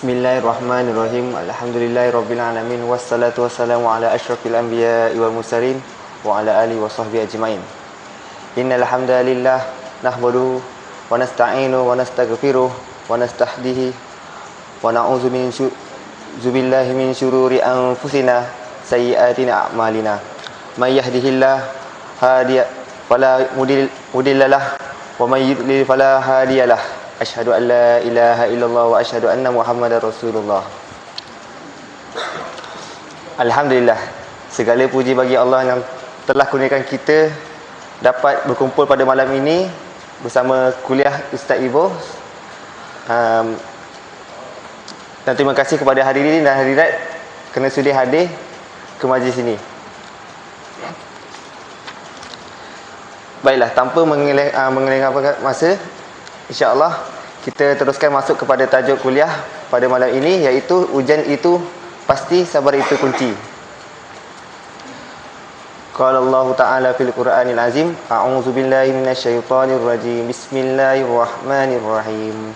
Bismillahirrahmanirrahim. Alhamdulillahirabbil alamin wassalatu wassalamu ala asyrafil anbiya'i wal mursalin wa ala alihi wa sahbihi ajmain. Innal hamdalillah nahmaduhu wa nasta'inu wa nastaghfiruh wa nastahdihi wa na'udzu billahi min syururi anfusina sayyi'atina a'malina. May yahdihillahu hadiya fala mudhillalah wa may yudlil fala hadiyalah. Asyhadu an la ilaha illallah wa asyhadu anna Muhammadar Rasulullah. Alhamdulillah, segala puji bagi Allah yang telah kurniakan kita dapat berkumpul pada malam ini bersama kuliah Ustaz Ibo. Dan terima kasih kepada hadirin dan hadirat kerana sudi hadir ke majlis ini. Baiklah, tanpa mengelengkan masa, insya-Allah kita teruskan masuk kepada tajuk kuliah pada malam ini, iaitu hujan itu pasti, sabar itu kunci. Qala Allah Ta'ala fil Qur'anil Azim, a'udzu billahi minasyaitonir rajim. Bismillahirrahmanirrahim.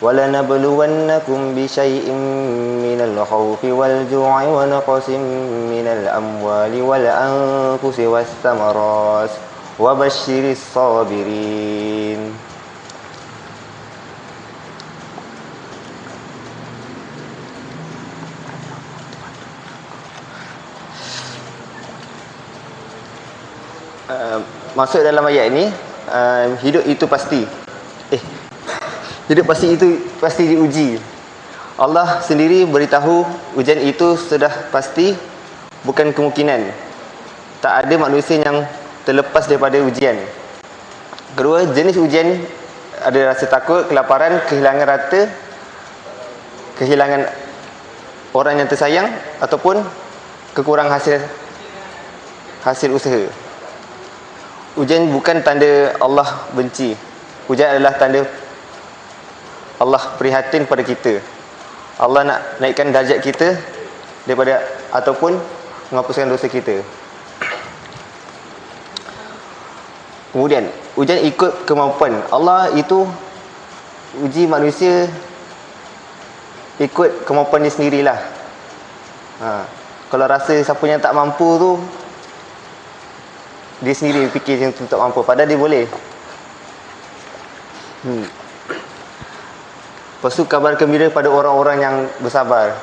وَلَنَبْلُوَنَّكُمْ بِشَيْءٍ مِّنَ الْخَوْفِ وَالْجُوعِ وَنَقْصٍ مِّنَ الْأَمْوَالِ وَالْأَنفُسِ وَالثَّمَرَاتِ وَبَشِّرِ الصَّابِرِينَ. Masuk dalam ayat ini, hidup itu pasti. Hidup pasti itu pasti diuji. Allah sendiri beritahu ujian itu sudah pasti, bukan kemungkinan. Tak ada manusia yang terlepas daripada ujian. Kedua, jenis ujian ada rasa takut, kelaparan, kehilangan rata, kehilangan orang yang tersayang, ataupun kekurangan hasil usaha. Ujian bukan tanda Allah benci. Ujian adalah tanda Allah prihatin pada kita. Allah nak naikkan darjat kita daripada, ataupun menghapuskan dosa kita. Kemudian, ujian ikut kemampuan. Allah itu uji manusia ikut kemampuan dia sendirilah. Kalau rasa siapa yang tak mampu tu, dia sendiri fikir yang tu tak mampu, padahal dia boleh. Lepas tu kabar gembira pada orang-orang yang bersabar.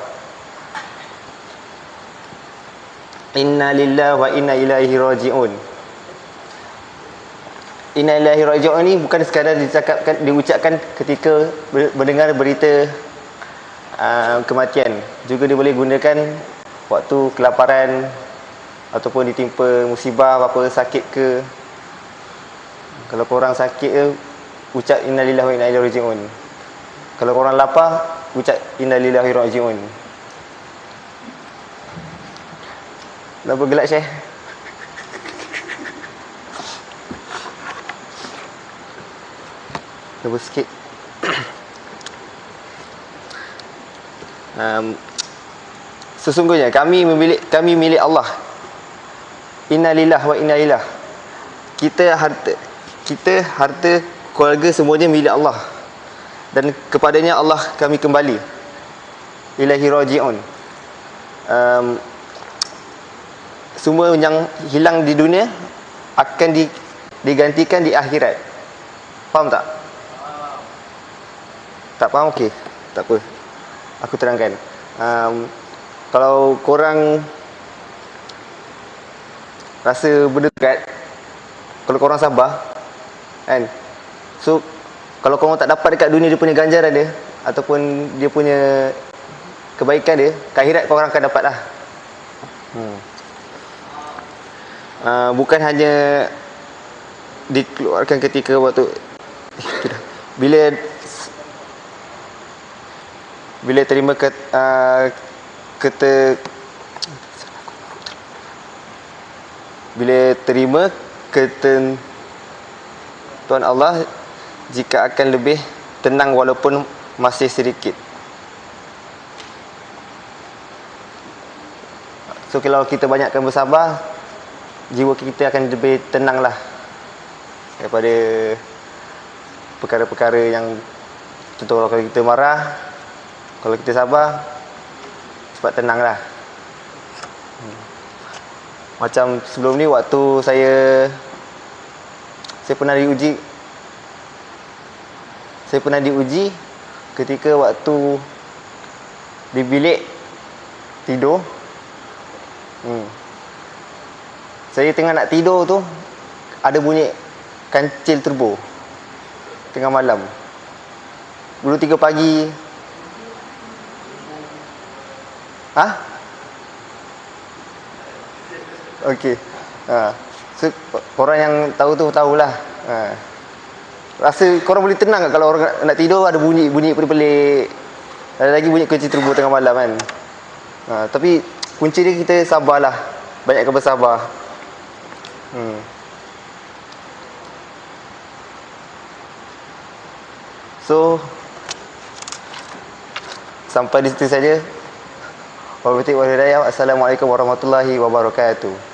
Inna lillahi wa inna ilaihi raji'un. Inna lillahi raji'un ni bukan sekadar diucapkan ketika mendengar berita kematian. Juga dia boleh gunakan waktu kelaparan ataupun ditimpa musibah apa-apa, sakit ke. Kalau korang sakit ke, ucap inna lillahi wa inna ilaihi raji'un. Kalau korang lapar, ucap inna lillahi raji'un. Kenapa gelak Syekh? Cuba sikit. Sesungguhnya kami milik Allah. Inna lillahi wa inna ilaihi. Kita harta keluarga semuanya milik Allah, dan kepadanya Allah kami kembali. Ilahi raji'un. Semua yang hilang di dunia akan digantikan di akhirat. Faham tak? Tak faham? Okey, tak apa, aku terangkan. Kalau korang rasa benda dekat, kalau korang sabar kan, so kalau korang tak dapat dekat dunia dia punya ganjaran dia, ataupun dia punya kebaikan dia, ke akhirat korang akan dapat lah. Bukan hanya dikeluarkan ketika waktu bila terima bila terima ketentuan Allah, jika akan lebih tenang walaupun masih sedikit. So kalau kita banyakkan bersabar, jiwa kita akan lebih tenang lah daripada perkara-perkara yang, contoh kalau kita marah, Kalau kita sabar, cepat tenang lah. Macam sebelum ni waktu saya pernah diuji. Saya pernah diuji ketika waktu di bilik tidur. Saya tengah nak tidur tu, ada bunyi kancil turbo tengah malam. Dulu 3 pagi. Okey. So, korang yang tahu tu tahulah. Rasa korang boleh tenang tak kalau orang nak tidur ada bunyi pelik-pelik. Ada lagi bunyi kancil turbo tengah malam kan. Tapi kunci dia kita sabarlah. Banyakkan bersabar. So sampai di situ saja. Wassalamualaikum warahmatullahi wabarakatuh.